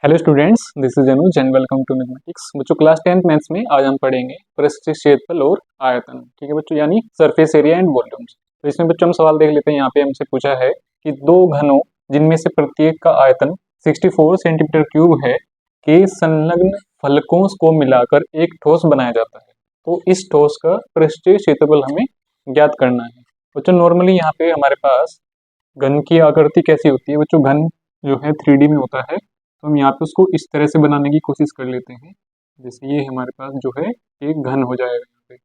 Hello students, this is Anuj and welcome to mathematics. बच्चों class 10th maths में आज हम पढ़ेंगे पृष्ठीय क्षेत्रफल और आयतन। ठीक है बच्चों, यानी सरफेस एरिया एंड वॉल्यूम्स। तो इसमें बच्चों हम सवाल देख लेते हैं। यहाँ पे हमसे पूछा है कि दो घनों जिनमें से प्रत्येक का आयतन 64 सेंटीमीटर क्यूब है के संलग्न फलकों को मिलाकर एक ठोस बनाया जाता है। तो इस ठोस का पृष्ठीय क्षेत्रफल हमें ज्ञात करना है। बच्चों नॉर्मली यहाँ पे हमारे पास घन की आकृति कैसी होती है बच्चों, घन जो है 3D में होता है। तो हम यहाँ पे उसको इस तरह से बनाने की कोशिश कर लेते हैं, जैसे ये हमारे पास जो है एक घन हो जाएगा यहाँ पे।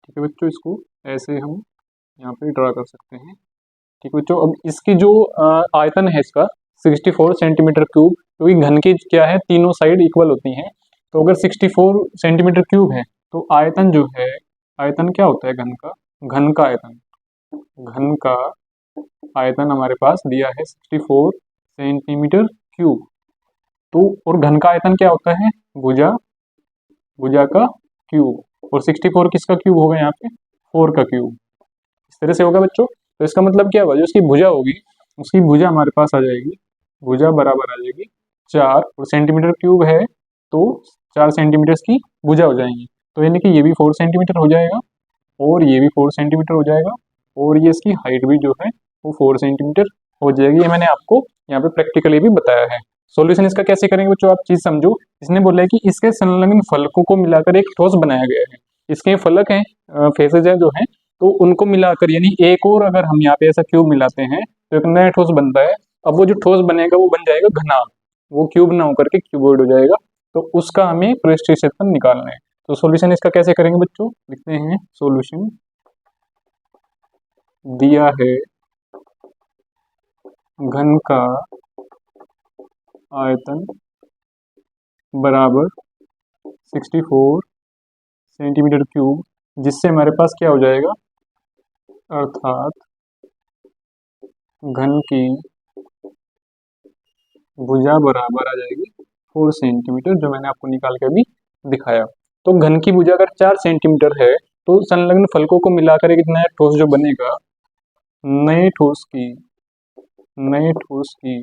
ठीक है बच्चों, इसको ऐसे हम यहाँ पे ड्रा कर सकते हैं। ठीक है बच्चों, अब इसकी जो आयतन है इसका 64 सेंटीमीटर क्यूब, क्योंकि घन की क्या है तीनों साइड इक्वल होती हैं। तो अगर 64 सेंटीमीटर क्यूब है तो आयतन जो है, आयतन क्या होता है घन का, घन का आयतन, घन का आयतन हमारे पास दिया है 64 सेंटीमीटर क्यूब। तो और घन का आयतन क्या होता है, भुजा, भुजा का क्यूब। और 64 किसका क्यूब होगा यहाँ पे, 4 का क्यूब। इस तरह से होगा बच्चों। तो इसका मतलब क्या होगा, जो उसकी भुजा होगी उसकी भुजा हमारे पास आ जाएगी, भुजा बराबर आ जाएगी 4, और सेंटीमीटर क्यूब है तो 4 सेंटीमीटर की भुजा हो जाएंगी। तो यानी कि ये भी 4 सेंटीमीटर हो जाएगा और ये भी 4 सेंटीमीटर हो जाएगा, और ये इसकी हाइट भी जो है वो 4 सेंटीमीटर हो जाएगी। ये मैंने आपको यहाँ पे प्रैक्टिकली भी बताया है। सॉल्यूशन इसका कैसे करेंगे बच्चों, आप चीज समझो। इसने बोला है कि इसके संलग्न फलकों को मिलाकर एक ठोस बनाया गया है। इसके फलक हैं, फेसेज है जो है, तो उनको मिलाकर यानी एक और अगर हम यहाँ पे ऐसा क्यूब मिलाते हैं तो एक नया ठोस बनता है। अब वो जो ठोस बनेगा वो बन जाएगा घनाभ, वो क्यूब ना होकर के क्यूबॉइड हो जाएगा। तो उसका हमें पृष्ठीय क्षेत्रफल निकालना है। तो सॉल्यूशन इसका कैसे करेंगे बच्चों, लिखते हैं सॉल्यूशन दिया है घन का आयतन बराबर 64 सेंटीमीटर क्यूब, जिससे हमारे पास क्या हो जाएगा, अर्थात घन की भुजा बराबर आ जाएगी 4 सेंटीमीटर, जो मैंने आपको निकाल के अभी दिखाया। तो घन की भुजा अगर 4 सेंटीमीटर है तो संलग्न फलकों को मिलाकर एक नया ठोस जो बनेगा, नए ठोस की, नए ठोस की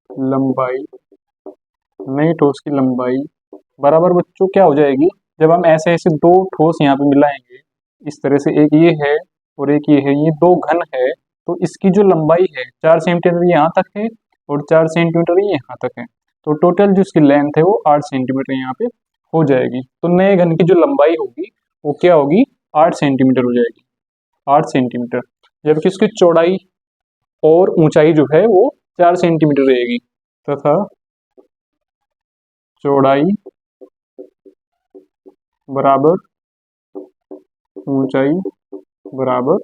लंबाई, नए ठोस की लंबाई बराबर बच्चों क्या हो जाएगी, जब हम ऐसे ऐसे दो ठोस यहाँ पे मिलाएंगे इस तरह से, एक ये है और एक ये है, ये दो घन है, तो इसकी जो लंबाई है 4 सेंटीमीटर यहाँ तक है और 4 सेंटीमीटर ये यहाँ तक है। तो टोटल जो इसकी लेंथ है वो 8 सेंटीमीटर यहाँ पे हो जाएगी। तो नए घन की जो लंबाई होगी वो क्या होगी, 8 सेंटीमीटर हो जाएगी, 8 सेंटीमीटर। जबकि उसकी चौड़ाई और ऊंचाई जो है वो 4 सेंटीमीटर रहेगी, तथा चौड़ाई बराबर ऊंचाई बराबर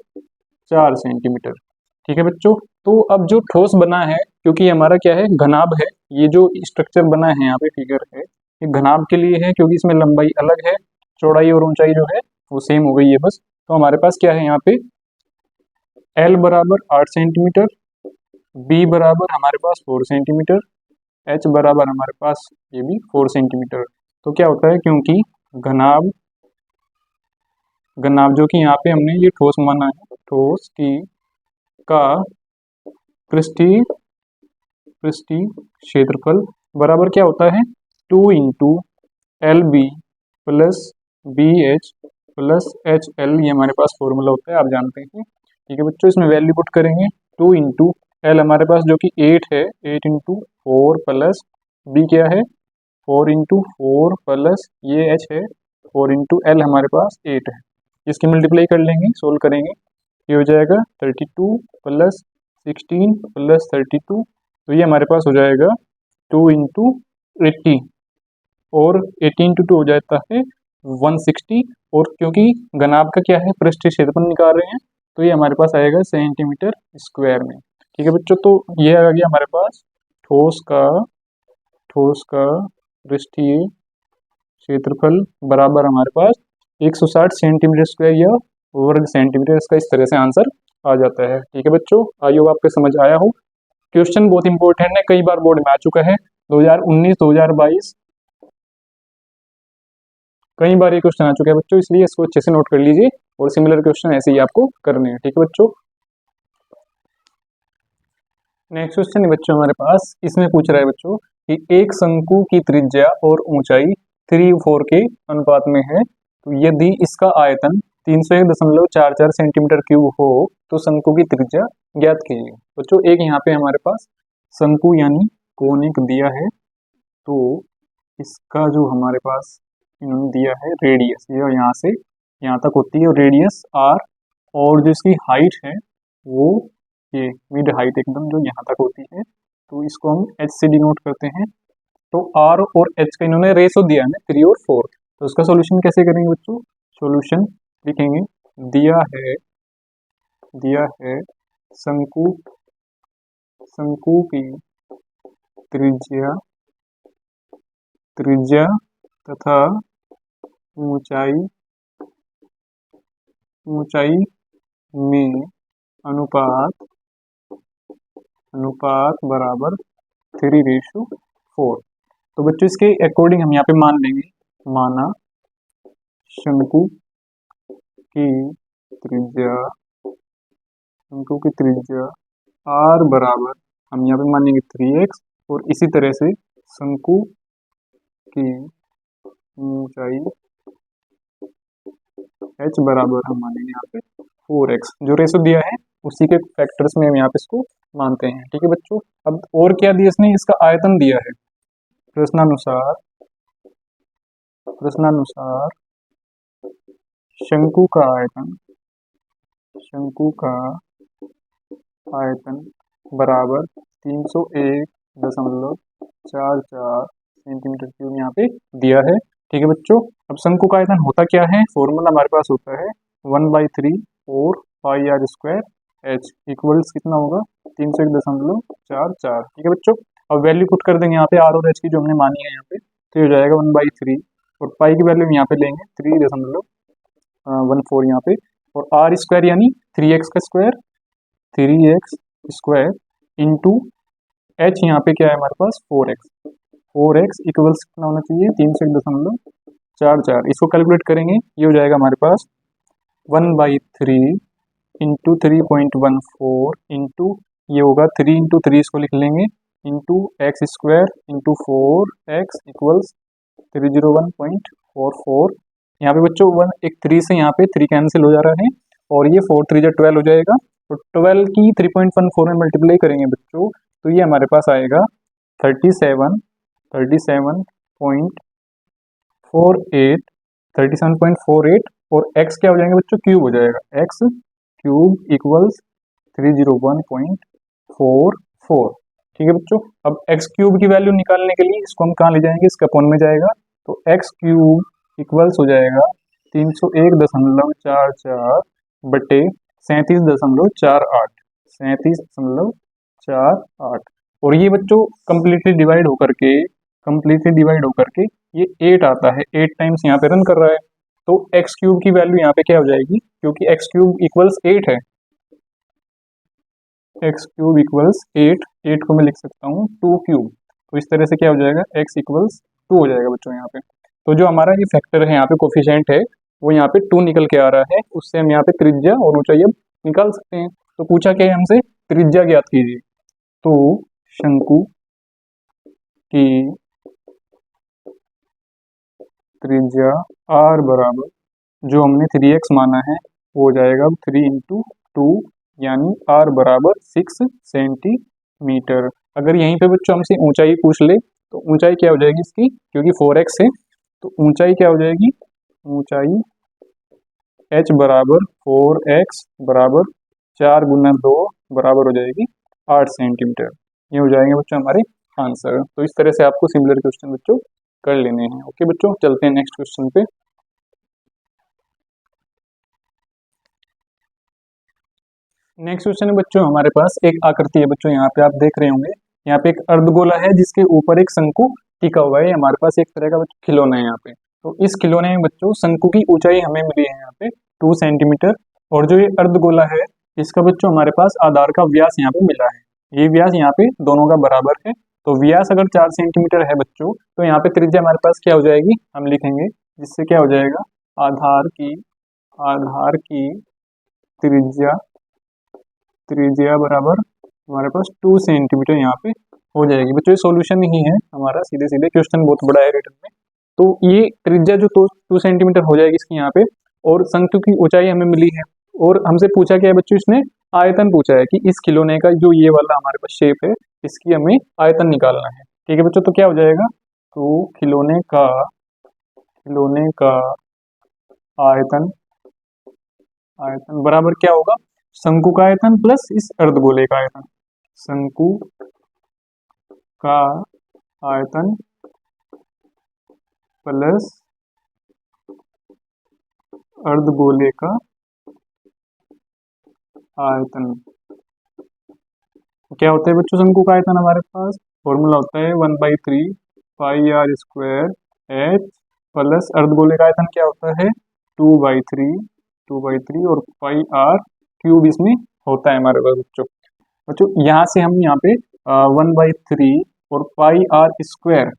4 सेंटीमीटर। ठीक है बच्चों, तो अब जो ठोस बना है, क्योंकि हमारा क्या है घनाभ है, ये जो स्ट्रक्चर बना है यहाँ पे फिगर है ये घनाभ के लिए है, क्योंकि इसमें लंबाई अलग है, चौड़ाई और ऊंचाई जो है वो सेम हो गई है बस। तो हमारे पास क्या है यहाँ पे, L बराबर 8 सेंटीमीटर, B बराबर हमारे पास 4 सेंटीमीटर, H बराबर हमारे पास ये भी 4 सेंटीमीटर। तो क्या होता है, क्योंकि घनाभ, घनाभ जो कि यहाँ पे हमने ये ठोस माना है, ठोस की का पृष्ठीय, पृष्ठीय क्षेत्रफल बराबर क्या होता है, 2 into L B plus B H plus H L, ये हमारे पास फॉर्मूला होता है, आप जानते हैं। ठीक है बच्चों, इसमें वैल्यू पुट करेंगे, 2 इंटू एल हमारे पास जो कि 8 है, 8 इंटू 4 प्लस बी क्या है 4 इंटू 4 प्लस ये एच है 4 इंटू एल हमारे पास 8 है। इसकी मल्टीप्लाई कर लेंगे, सोल्व करेंगे, ये हो जाएगा 32 प्लस 16 प्लस 32, तो ये हमारे पास हो जाएगा 2 इंटू 80, और 80 इंटू 2 हो जाता है 160, और क्योंकि घनाभ का क्या है पृष्ठीय क्षेत्रफल निकाल रहे हैं तो ये हमारे पास आएगा सेंटीमीटर स्क्वायर में। ठीक है बच्चों, तो ये आ गया हमारे पास ठोस का, ठोस का पृष्ठीय क्षेत्रफल बराबर हमारे पास 160 सेंटीमीटर स्क्वायर या वर्ग सेंटीमीटर। इसका इस तरह से आंसर आ जाता है। ठीक है बच्चों, आई होप आपको समझ आया हो। क्वेश्चन बहुत इंपॉर्टेंट है, कई बार बोर्ड में आ चुका है, 2019 2022 कई बार ये क्वेश्चन आ चुका है बच्चों, इसलिए इसको अच्छे से नोट कर लीजिए और सिमिलर क्वेश्चन ऐसे ही आपको करने हैं। ठीक है बच्चों। नेक्स्ट क्वेश्चन है बच्चों हमारे पास, इसमें पूछ रहा है बच्चों कि एक शंकु की त्रिज्या और ऊंचाई 3 4 के अनुपात में है, तो यदि इसका आयतन 301.44 सेंटीमीटर क्यूब हो तो शंकु की त्रिज्या ज्ञात कीजिए। बच्चों एक यहाँ पे हमारे पास शंकु यानी कोनिक दिया है, तो इसका जो हमारे पास इन्होंने दिया है रेडियस, ये यहाँ से यहाँ तक होती है और रेडियस आर, और जो इसकी हाइट है वो ये मिड हाइट एकदम जो यहाँ तक होती है, तो इसको हम एच से डिनोट करते हैं। तो आर और एच का इन्होंने रेशो दिया है 3 और 4, तो उसका सॉल्यूशन कैसे करेंगे बच्चों? सॉल्यूशन लिखेंगे, दिया है शंकु की त्रिज्या तथा ऊंचाई में अनुपात बराबर 3:4। तो बच्चों इसके अकॉर्डिंग हम यहाँ पे मान लेंगे, माना शंकु की त्रिज्या आर बराबर हम यहाँ पे मानेंगे 3x, और इसी तरह से शंकु की ऊंचाई h बराबर हम मानेंगे यहाँ पे 4x, जो रेशो दिया है उसी के फैक्टर्स में हम यहाँ पे इसको मानते हैं। ठीक है बच्चों, अब और क्या दिया इसने, इसका आयतन दिया है। प्रश्नानुसार शंकु का आयतन बराबर 301.44 सेंटीमीटर क्यूब यहाँ पे दिया है। ठीक है बच्चों, अब शंकु का आयतन होता क्या है, फॉर्मूला हमारे पास होता है 1/3 और पाई आर स्क्वायर एच इक्वल्स कितना होगा 301.44। ठीक है बच्चों, अब वैल्यू पुट कर देंगे यहाँ पे आर और एच की जो हमने मानी है यहाँ पे, तो ये हो जाएगा 1/3 और पाई की वैल्यू यहाँ पे लेंगे 3.14 यहाँ पे, और आर स्क्वायर यानी 3x का square, 3x square into H यहाँ पे क्या है हमारे पास 4x इक्वल्स कितना होना चाहिए 301.44। इसको कैलकुलेट करेंगे, ये हो जाएगा हमारे पास 1/3 इंटू 3.14 इंटू ये होगा 3 इंटू 3 इसको लिख लेंगे into x square into 4x equals 301.44। यहाँ पे बच्चों एक 3 से यहाँ पे 3 कैंसिल हो जा रहा है, और ये 4 3 जो 12 हो जाएगा, तो 12 की 3.14 में मल्टीप्लाई करेंगे बच्चों, तो ये हमारे पास आएगा 37.48 और x क्या हो जाएंगे बच्चों, क्यूब हो जाएगा, x क्यूब इक्वल्स 301.44। ठीक है बच्चों, अब x क्यूब की वैल्यू निकालने के लिए इसको हम कहाँ ले जाएंगे, इसका अपॉन में जाएगा, तो x क्यूब इक्वल्स हो जाएगा 301.44 बटे 37.48 और ये बच्चों कंप्लीटली डिवाइड होकर के ये 8 आता है, 8 टाइम्स यहाँ पे रन कर रहा है, तो x क्यूब की वैल्यू यहाँ पे क्या हो जाएगी, क्योंकि x क्यूब इक्वल्स 8 है, x क्यूब इक्वल्स 8 को मैं लिख सकता हूँ 2 क्यूब, तो इस तरह से क्या हो जाएगा x इक्वल्स 2 हो जाएगा बच्चों यहाँ पे। तो जो हमारा ये फैक्टर है यहाँ पे कोफिशिएंट है वो यहाँ पे 2 निकल के आ रहा है, उससे हम यहाँ पे त्रिज्या और ऊंचाई अब निकाल सकते हैं। तो पूछा क्या है हमसे, त्रिज्या ज्ञात कीजिए, तो शंकु की त्रिज्या r बराबर जो हमने 3x माना है वो हो जाएगा 3 इंटू 2 यानी r बराबर 6 सेंटीमीटर। अगर यहीं पे बच्चों हमसे ऊंचाई पूछ ले तो ऊंचाई क्या हो जाएगी इसकी, क्योंकि 4x है तो ऊंचाई क्या हो जाएगी, ऊंचाई h बराबर 4x बराबर 4 गुना 2 बराबर हो जाएगी 8 सेंटीमीटर। ये हो जाएंगे बच्चों हमारे आंसर। तो इस तरह से आपको सिमिलर क्वेश्चन बच्चों कर लेने हैं। ओके बच्चों, चलते हैं नेक्स्ट क्वेश्चन पे। नेक्स्ट क्वेश्चन है बच्चों हमारे पास एक आकृति है बच्चों, यहाँ पे आप देख रहे होंगे, यहाँ पे एक अर्धगोला है जिसके ऊपर एक शंकु टिका हुआ है, हमारे पास एक तरह का बच्चों खिलौना है यहाँ पे। तो इस खिलौने में बच्चों शंकु की ऊंचाई हमें मिली है यहाँ पे 2 सेंटीमीटर, और जो ये अर्धगोला है इसका बच्चों हमारे पास आधार का व्यास यहाँ पे मिला है, ये व्यास यहाँ पे दोनों का बराबर है। तो व्यास अगर 4 सेंटीमीटर है बच्चों, तो यहाँ पे त्रिज्या हमारे पास क्या हो जाएगी, हम लिखेंगे जिससे क्या हो जाएगा, आधार की त्रिज्या बराबर हमारे पास 2 सेंटीमीटर यहाँ पे हो जाएगी। बच्चों ये सॉल्यूशन ही है हमारा, सीधे सीधे क्वेश्चन बहुत बड़ा है रिटर्न में। तो ये त्रिज्या जो 2 सेंटीमीटर हो जाएगी इसकी यहाँ पे, और शंकु की ऊंचाई हमें मिली है, और हमसे पूछा क्या है बच्चों, इसने आयतन पूछा है कि इस खिलौने का जो ये वाला हमारे पास शेप है इसकी हमें आयतन निकालना है। ठीक है बच्चों, तो क्या हो जाएगा, तो खिलौने का आयतन आयतन बराबर क्या होगा, शंकु का आयतन प्लस इस अर्धगोले का आयतन। शंकु का आयतन प्लस अर्धगोले का आयतन। क्या होता है बच्चों शंकु का आयतन, हमारे पास फॉर्मूला होता है 1/3 पाई आर स्क्वायर एच, प्लस अर्धगोले का आयतन क्या होता है 2/3 और पाई आर क्यूब इसमें होता है हमारे पास। बच्चों यहाँ से हम यहाँ पे 1/3 और पाई आर स्क्वायर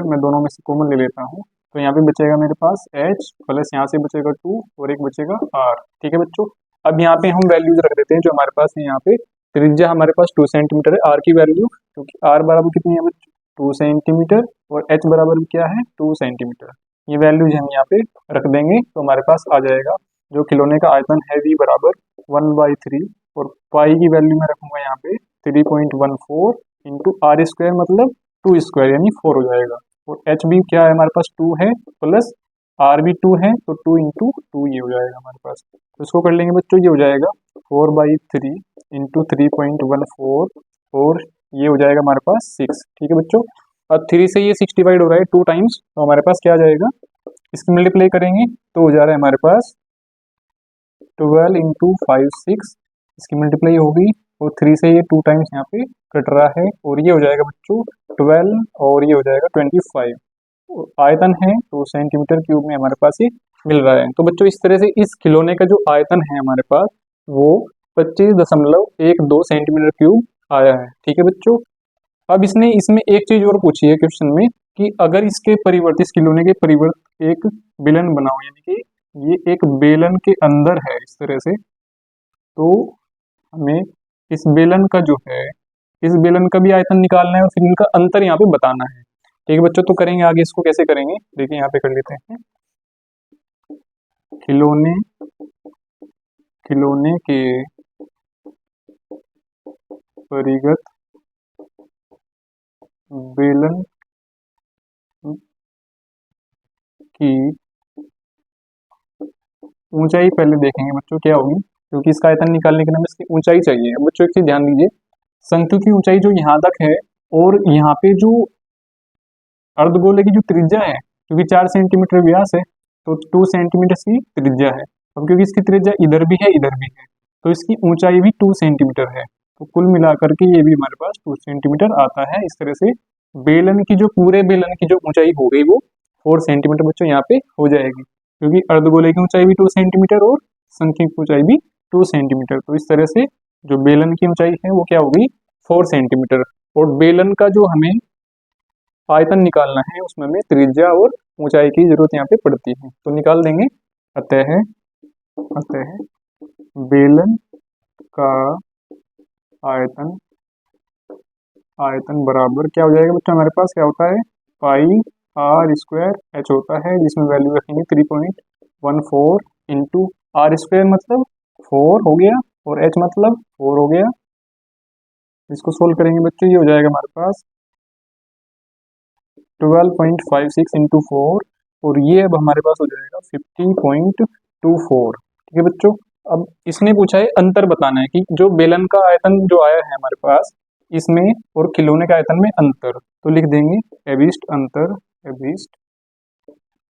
मैं दोनों में से कॉमन ले लेता हूँ, तो यहाँ पे बचेगा मेरे पास h, प्लस यहाँ से बचेगा 2 और एक बचेगा r। ठीक है बच्चों, अब यहाँ पे हम वैल्यूज रख देते हैं जो हमारे पास है। यहाँ पे त्रिज्या हमारे पास 2 सेंटीमीटर है, r की वैल्यू, क्योंकि r बराबर कितनी है बच्चों 2 सेंटीमीटर, और h बराबर क्या है 2 सेंटीमीटर। ये वैल्यूज हम यहाँ पे रख देंगे तो हमारे पास आ जाएगा जो खिलौने का आयतन है v बराबर 1/3, और पाई की वैल्यू मैं रखूंगा यहाँ पे 3.14 इंटू आर स्क्वायर मतलब 2 स्क्वायर यानी 4 हो जाएगा, और एच भी क्या है हमारे पास 2 है, प्लस आर भी 2 है, तो 2 इंटू 2 ये हो जाएगा हमारे पास। तो इसको कर लेंगे बच्चों, ये हो जाएगा 4/3 इंटू 3.14, और ये हो जाएगा हमारे पास 6। ठीक है बच्चों, अब 3 से ये 6 डिवाइड हो रहा है 2 टाइम्स, तो हमारे पास क्या आ जाएगा, इसकी मल्टीप्लाई करेंगे तो हो जा रहा है हमारे पास 12 इंटू 5 6, इसकी मल्टीप्लाई होगी, और 3 से ये 2 टाइम्स यहाँ पे कट रहा है, और ये हो जाएगा बच्चों 12, और ये हो जाएगा 25। आयतन है तो सेंटीमीटर क्यूब में हमारे पास ये मिल रहा है। तो बच्चों इस तरह से इस खिलौने का जो आयतन है हमारे पास वो 25.12 सेंटीमीटर क्यूब आया है। ठीक है बच्चों, अब इसने इसमें एक चीज और पूछी है क्वेश्चन में कि अगर इसके परिवर्त इस खिलौने के परिवर्त एक बेलन बनाओ, यानी कि ये एक बेलन के अंदर है इस तरह से, तो हमें इस बेलन का जो है इस बेलन का भी आयतन निकालना है और फिर इनका अंतर यहाँ पे बताना है। ठीक है बच्चों, तो करेंगे आगे, इसको कैसे करेंगे देखिए यहाँ पे कर लेते हैं। खिलौने के परिगत बेलन की ऊंचाई पहले देखेंगे बच्चों क्या होगी, क्योंकि इसका आयतन निकालने के लिए हमें इसकी ऊंचाई चाहिए। बच्चों एक चीज ध्यान दीजिए, शंकु की ऊंचाई जो यहाँ तक है, और यहाँ पे जो अर्धगोले की जो त्रिज्या है, क्योंकि 4 सेंटीमीटर व्यास है तो 2 सेंटीमीटर की त्रिज्या है। अब क्योंकि इसकी त्रिज्या इधर भी है इधर भी है, तो इसकी ऊंचाई भी 2 सेंटीमीटर है, तो कुल मिलाकर के ये भी हमारे पास 2 सेंटीमीटर आता है। इस तरह से बेलन की जो पूरे बेलन की जो ऊंचाई हो गई वो 4 सेंटीमीटर बच्चों यहाँ पे हो जाएगी, क्योंकि अर्धगोले की ऊंचाई भी 2 सेंटीमीटर और शंकु की ऊंचाई भी 2 सेंटीमीटर। तो इस तरह से जो बेलन की ऊंचाई है वो क्या होगी 4 सेंटीमीटर, और बेलन का जो हमें आयतन निकालना है उसमें हमें त्रिज्या और ऊंचाई की जरूरत यहाँ पे पड़ती है, तो निकाल देंगे। अतः बेलन का आयतन बराबर क्या हो जाएगा बच्चों, हमारे पास क्या होता है पाई आर स्क्वायर एच होता है, जिसमें वैल्यू रखेंगे 3.14 इंटू आर स्क्वायर मतलब 4 हो गया, और एच मतलब 4 हो गया। इसको सोल्व करेंगे बच्चों, ये हो जाएगा हमारे पास 12.56 इंटू 4, और ये अब हमारे पास हो जाएगा 50.24। ठीक है बच्चों, अब इसने पूछा है अंतर बताना है कि जो बेलन का आयतन जो आया है हमारे पास इसमें और खिलौने के आयतन में अंतर, तो लिख देंगे एबिस्ट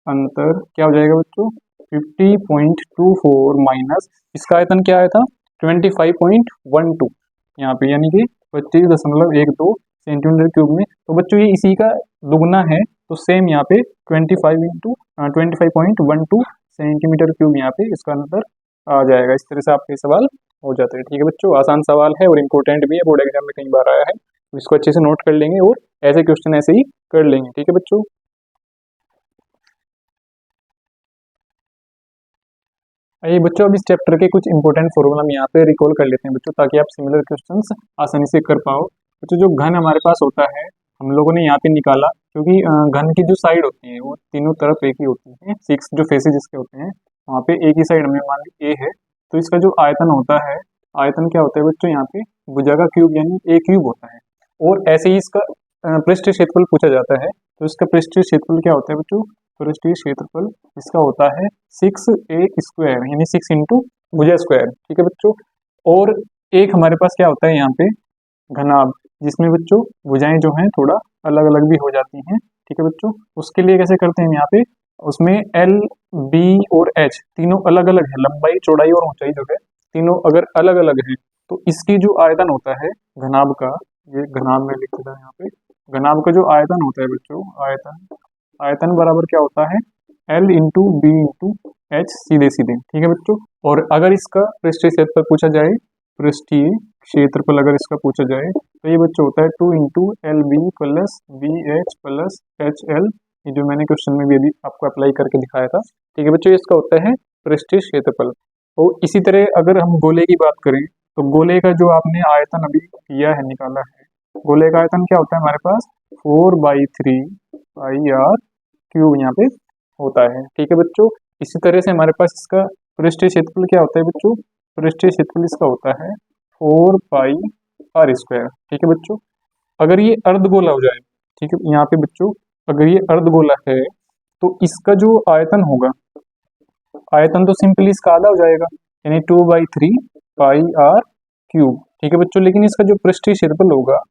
अंतर क्या हो जाएगा बच्चों 50.24 माइनस इसका आयतन क्या आया था 25.12 यहाँ पे, यानी कि 25.12 सेंटीमीटर क्यूब में। तो बच्चों ये इसी का दुगना है, तो सेम यहाँ पे 25.12 सेंटीमीटर क्यूब यहाँ पे इसका अंतर आ जाएगा। इस तरह से आपके सवाल हो जाते हैं। ठीक है बच्चों, आसान सवाल है और इम्पोर्टेंट भी है, बोर्ड एग्जाम में कई बार आया है, तो इसको अच्छे से नोट कर लेंगे और ऐसे क्वेश्चन ऐसे ही कर लेंगे। ठीक है बच्चों। आइए बच्चों, अब इस चैप्टर के कुछ इंपॉर्टेंट फॉर्मूला हम यहाँ पे रिकॉल कर लेते हैं बच्चों, ताकि आप सिमिलर क्वेश्चंस आसानी से कर पाओ। बच्चों, जो घन हमारे पास होता है हम लोगों ने यहाँ पे निकाला, क्योंकि घन की जो साइड होती है वो तीनों तरफ एक ही होती है, 6 जो फेसेज इसके होते हैं वहाँ पे एक ही साइड में मान ली ए है, तो इसका जो आयतन होता है, आयतन क्या होता है बच्चों, यहाँ पे भुजा का क्यूब यानी ए क्यूब होता है। और ऐसे ही इसका पृष्ठीय क्षेत्रफल पूछा जाता है, तो इसका पृष्ठीय क्षेत्रफल क्या होता है बच्चों, पृष्ठीय क्षेत्रफल इसका होता है 6a स्क्वायर यानी 6 इंटू भुजा स्क्वायर। ठीक है बच्चों। और एक हमारे पास क्या होता है यहाँ पे घनाभ, जिसमें बच्चों भुजाएं जो हैं थोड़ा अलग अलग भी हो जाती हैं। ठीक है बच्चों, उसके लिए कैसे करते हैं यहाँ पे, उसमें एल बी और एच तीनों अलग अलग है, लंबाई चौड़ाई और ऊंचाई जो है तीनों अगर अलग अलग है, तो इसकी जो आयतन होता है घनाभ का, ये घनाभ में लिख दिया यहाँ पे, घनाभ का जो आयतन होता है बच्चों, आयतन बराबर क्या होता है, L into B into H, सीधे सीधे। ठीक है बच्चों। और अगर इसका पृष्ठीय क्षेत्रफल पूछा जाए, पृष्ठीय क्षेत्रफल अगर इसका पूछा जाए, तो ये बच्चों होता है 2 into L B plus B H plus H L, ये जो मैंने क्वेश्चन में भी अभी आपको अप्लाई करके दिखाया था। ठीक है बच्चों, इसका होता है पृष्ठीय क्षेत्रफल। और इसी तरह अगर हम गोले की बात करें, तो गोले का जो आपने आयतन अभी किया है, निकाला है, गोले का आयतन क्या होता है हमारे पास, 4/3 पाई आर क्यूब यहाँ पे होता है। ठीक है बच्चों। इसी तरह से हमारे पास इसका पृष्ठीय क्षेत्रफल क्या होता है बच्चों, पृष्ठीय क्षेत्रफल इसका होता है 4 पाई आर स्क्वायर। ठीक है बच्चों। अगर ये अर्धगोला हो जाए, ठीक है यहाँ पे बच्चों, अगर ये अर्धगोला है तो इसका जो आयतन होगा, आयतन तो सिंपली इसका आधा हो जाएगा यानी 2/3 पाई आर क्यूब। ठीक है बच्चों। लेकिन इसका जो पृष्ठीय क्षेत्रफल होगा,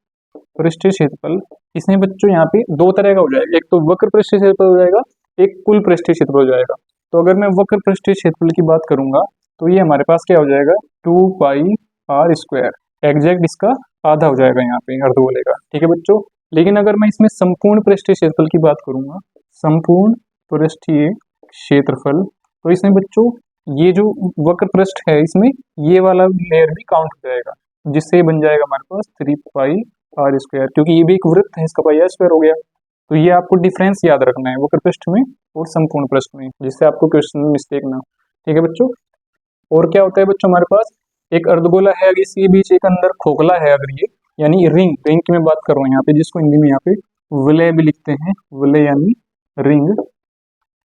पृष्ठीय क्षेत्रफल, इसमें बच्चों यहाँ पे दो तरह का हो जाएगा, एक तो वक्र पृष्ठीय क्षेत्रफल हो जाएगा, एक कुल पृष्ठीय क्षेत्रफल हो जाएगा। तो अगर मैं वक्र पृष्ठीय क्षेत्रफल की बात करूंगा, तो ये हमारे पास क्या हो जाएगा, 2 पाई आर स्क्वायर, एग्जैक्ट इसका आधा हो जाएगा यहाँ पे अर्धगोले का। ठीक है बच्चों। लेकिन अगर मैं इसमें संपूर्ण पृष्ठीय क्षेत्रफल की बात करूंगा, संपूर्ण पृष्ठीय क्षेत्रफल, तो इसमें बच्चों ये जो वक्र पृष्ठ है, इसमें ये वाला लेयर भी काउंट हो जाएगा, जिससे ये बन जाएगा हमारे पास 3 पाई आर स्क्वायर, क्योंकि ये भी एक वृत्त है, इसका पाई आर स्क्वायर हो गया। तो ये आपको डिफरेंस याद रखना है वक्र पृष्ठ में और संपूर्ण पृष्ठ में, जिससे आपको क्वेश्चन में मिस्टेक ना। ठीक है बच्चों। और क्या होता है बच्चों, हमारे पास एक अर्धगोला है, अगर इसके बीच एक अंदर खोखला है, अगर ये यानी रिंग, रिंग की मैं बात कर रहा हूँ यहाँ पे, जिसको हिंदी में यहाँ पे विलय भी लिखते हैं, विलय यानी रिंग।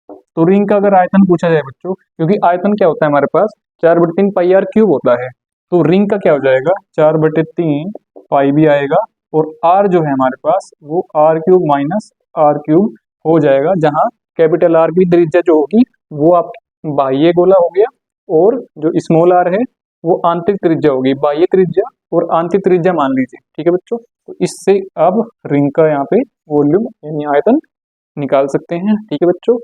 तो रिंग का अगर आयतन पूछा जाए बच्चों, क्योंकि आयतन क्या होता है हमारे पास 4/3 पाई आर क्यूब होता है, तो रिंग का क्या हो जाएगा 4/3 पाई भी आएगा, और आर जो है हमारे पास वो R cube minus R cube हो जाएगा, जहाँ कैपिटल आर की त्रिज्या जो होगी वो आप बाह्य गोला हो गया, और जो स्मॉल आर है वो आंतरिक त्रिज्या होगी, बाह्य त्रिज्या और आंतरिक त्रिज्या मान लीजिए। ठीक है बच्चों। तो इससे अब रिंग का यहाँ पे वॉल्यूम यानी आयतन निकाल सकते हैं। ठीक है बच्चों।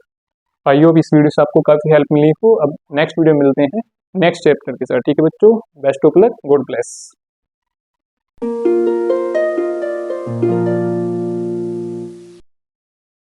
आई होप इस वीडियो से आपको काफी हेल्प मिली हो। अब नेक्स्ट वीडियो मिलते हैं नेक्स्ट चैप्टर के साथ। ठीक है बच्चों, best of luck, God bless.